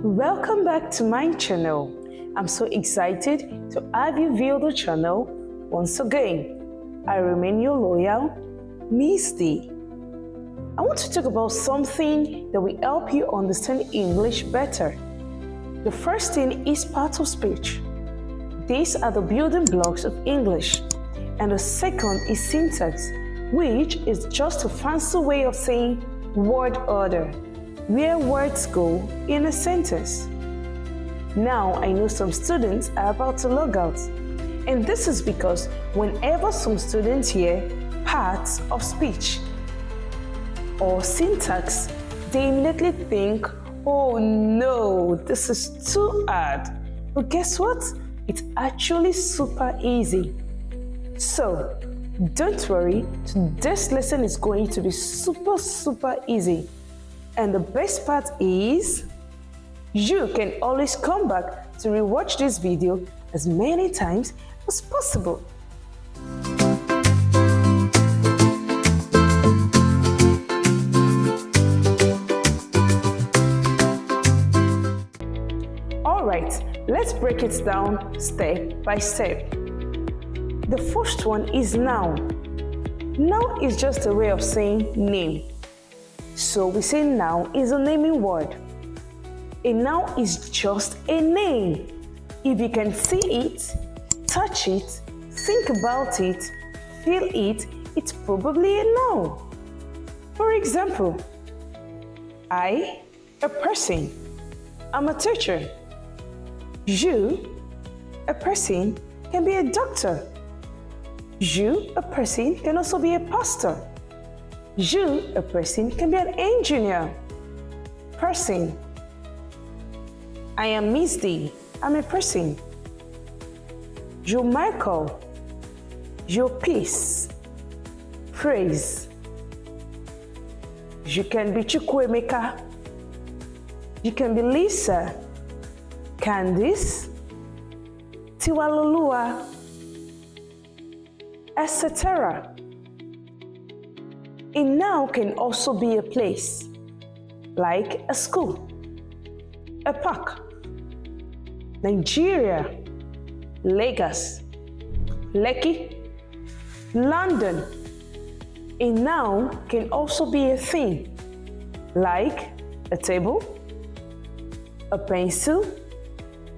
Welcome back to my channel. I'm so excited to have you view the channel once again. I remain your loyal Miss D. I want to talk about something that will help you understand English better. The first thing is part of speech. These are the building blocks of English. And the second is syntax, which is just a fancy way of saying word order, where words go in a sentence. Now I know some students are about to log out, and this is because whenever some students hear parts of speech or syntax, they immediately think, oh no, this is too hard. But guess what? It's actually super easy. So, don't worry, today's lesson is going to be super easy. And the best part is, you can always come back to rewatch this video as many times as possible. Alright, let's break it down step by step. The first one is noun. Noun is just a way of saying name. So we say noun is a naming word. A noun is just a name. If you can see it, touch it, think about it, feel it, it's probably a noun. For example, I, a person. I'm a teacher. You, a person, can be a doctor. You, a person, can also be a pastor. You, a person, can be an engineer. Person. I am Miss D. I'm a person. You, Michael. Your peace. Praise. You can be Chukwuemeka. You can be Lisa. Candice. Tiwalolua. Etc. A noun can also be a place, like a school, a park, Nigeria, Lagos, Lekki, London. A noun can also be a thing, like a table, a pencil,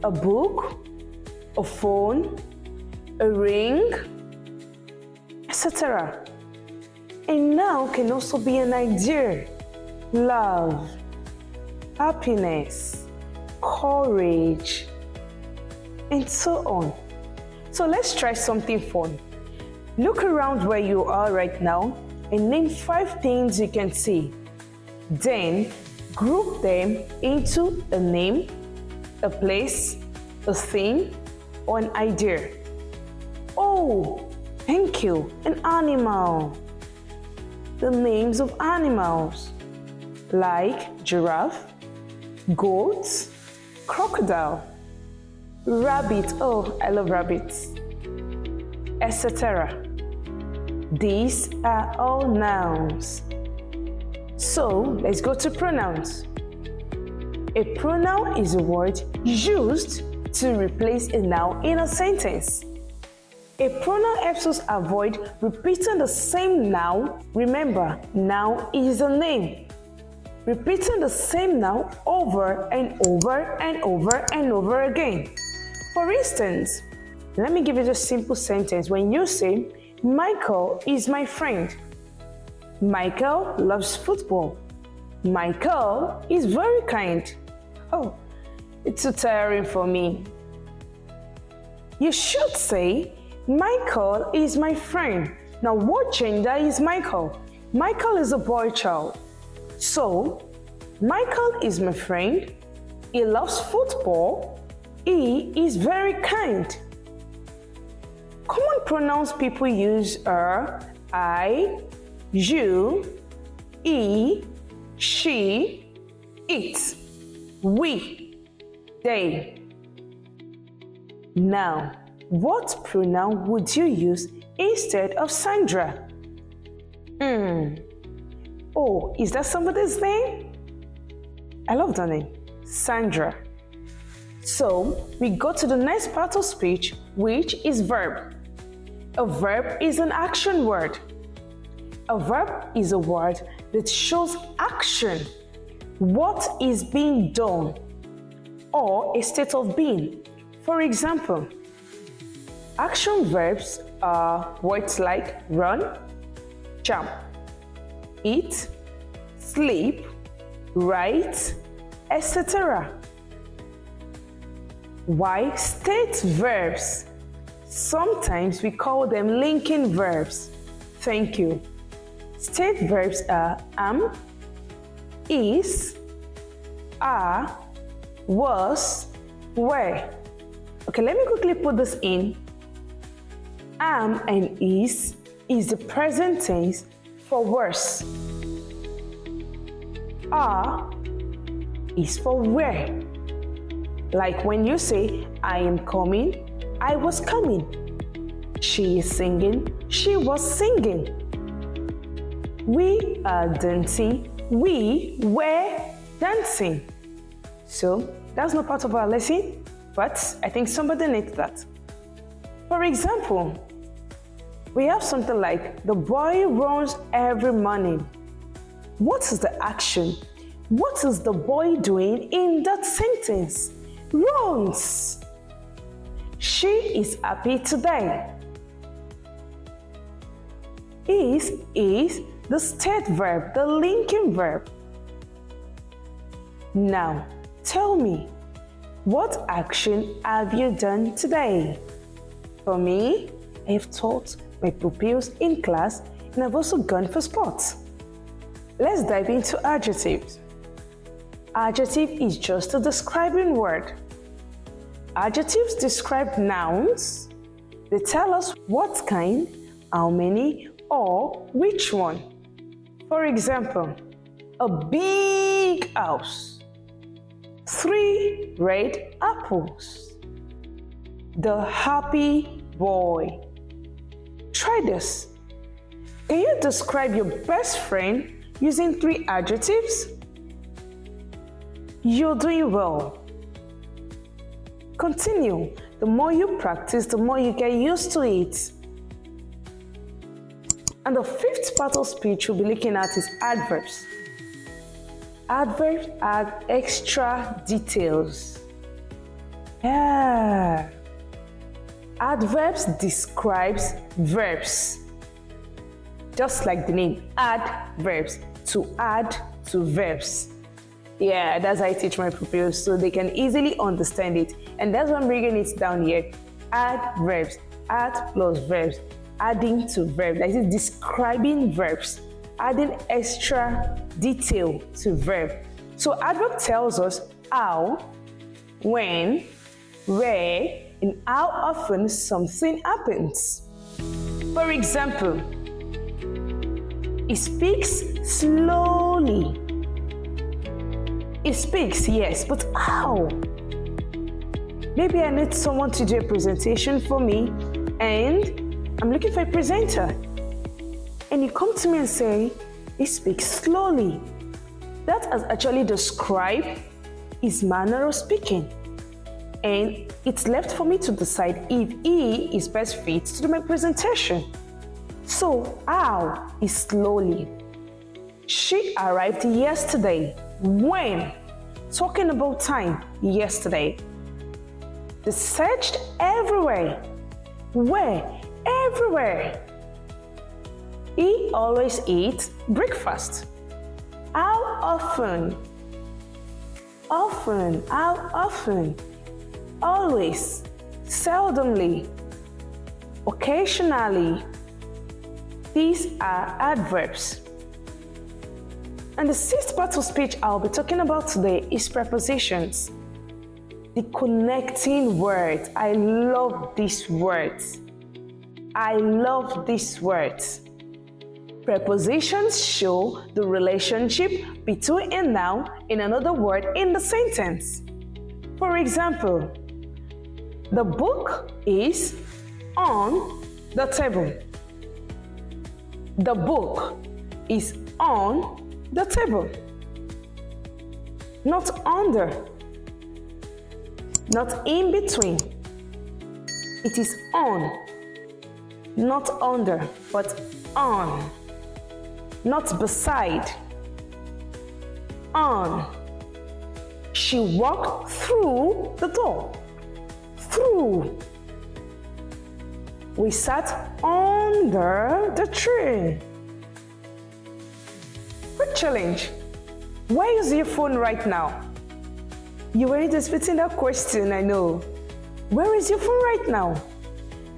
a book, a phone, a ring, etc. A noun can also be an idea, love, happiness, courage, and so on. So let's try something fun. Look around where you are right now and name 5 things you can see. Then group them into a name, a place, a thing, or an idea. Oh, thank you, an animal. The names of animals, like giraffe, goat, crocodile, rabbit, oh, I love rabbits, etc. These are all nouns. So let's go to pronouns. A pronoun is a word used to replace a noun in a sentence. A pronoun helps us avoid repeating the same noun. Remember, noun is a name. Repeating the same noun over and over and over and over again. For instance, let me give you a simple sentence. When you say, Michael is my friend. Michael loves football. Michael is very kind. Oh, it's too tiring for me. You should say, Michael is my friend. Now, what gender is Michael? Michael is a boy child. So, Michael is my friend. He loves football. He is very kind. Common pronouns people use are I, you, he, she, it, we, they. Now, what pronoun would you use instead of Sandra? Oh, is that somebody's name? I love that name. Sandra. So we go to the next part of speech, which is verb. A verb is an action word. A verb is a word that shows action, what is being done, or a state of being. For example, action verbs are words like run, jump, eat, sleep, write, etc. Why state verbs? Sometimes we call them linking verbs. Thank you. State verbs are am, is, are, was, were. Okay, let me quickly put this in. Am and is the present tense for was. Are is for were. Like when you say, I am coming, I was coming. She is singing, she was singing. We are dancing, we were dancing. So that's not part of our lesson, but I think somebody needs that. For example, we have something like, the boy runs every morning. What is the action? What is the boy doing in that sentence? Runs. She is happy today. Is the state verb, the linking verb. Now, tell me, what action have you done today? For me, I have taught my pupils in class and I've also gone for sports. Let's dive into adjectives. Adjective is just a describing word. Adjectives describe nouns. They tell us what kind, how many, or which one. For example, a big house, 3 red apples, the happy boy. Try this. Can you describe your best friend using 3 adjectives? You're doing well. Continue. The more you practice, the more you get used to it. And the 5th part of speech we'll be looking at is adverbs. Adverbs add extra details. Yeah. Adverbs describes verbs. Just like the name, adverbs, to add to verbs. Yeah, that's how I teach my pupils so they can easily understand it. And that's why I'm bringing it down here. Adverbs, add plus verbs, adding to verbs. That is describing verbs, adding extra detail to verb. So adverb tells us how, when, where, and how often something happens. For example, he speaks slowly. He speaks, yes, but how? Maybe I need someone to do a presentation for me and I'm looking for a presenter. And you come to me and say, he speaks slowly. That has actually described his manner of speaking. And it's left for me to decide if he is best fit to do my presentation. So, how is slowly? She arrived yesterday. When? Talking about time, yesterday. They searched everywhere. Where? Everywhere. He always eats breakfast. How often? Often. How often? Always. Seldomly. Occasionally. These are adverbs. And the 6th part of speech I'll be talking about today is prepositions. The connecting words. I love these words. I love these words. Prepositions show the relationship between a noun and another word in the sentence. For example, the book is on the table. The book is on the table. Not under. not in between. It is on, not under, but on. Not beside, on. She walked through the door. Through. We sat under the tree. Quick challenge. Where is your phone right now? You were anticipating that question, I know. Where is your phone right now?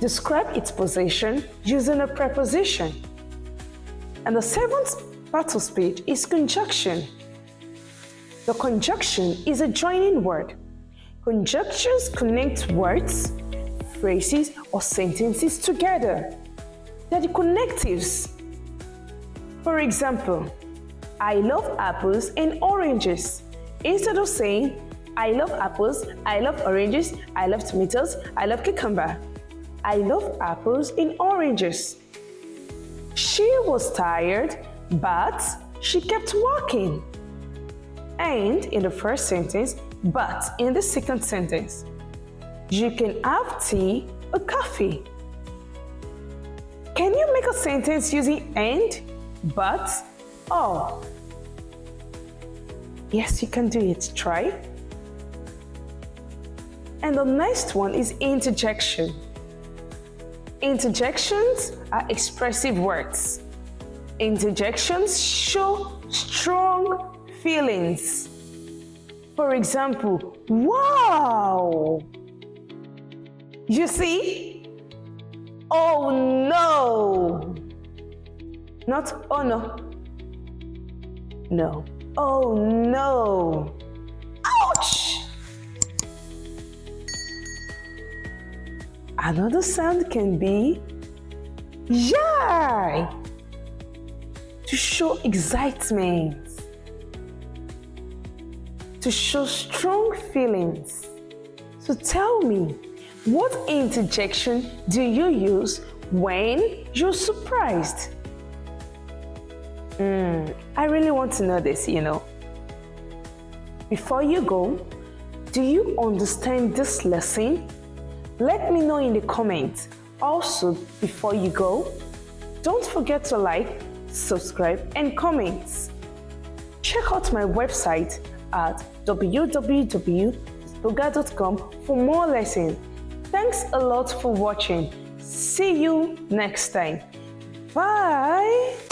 Describe its position using a preposition. And the seventh part of speech is conjunction. The conjunction is a joining word. Conjunctions connect words, phrases, or sentences together. They're the connectives. For example, I love apples and oranges. Instead of saying, I love apples, I love oranges, I love tomatoes, I love cucumber. I love apples and oranges. She was tired, but she kept walking. And in the first sentence, but in the second sentence. You can have tea or coffee. Can you make a sentence using and, but, or? Yes, you can do it. Try. And the next one is interjection. Interjections are expressive words. Interjections show strong feelings. For example, wow! You see? Oh no! Not oh no. No. Oh no! Ouch! Another sound can be yay! To show excitement. To show strong feelings. So tell me, what interjection do you use when you're surprised? I really want to know this, Before you go, do you understand this lesson? Let me know in the comments. Also, before you go, don't forget to like, subscribe, and comment. Check out my website at www.spoga.com for more lessons. Thanks a lot for watching. See you next time. Bye!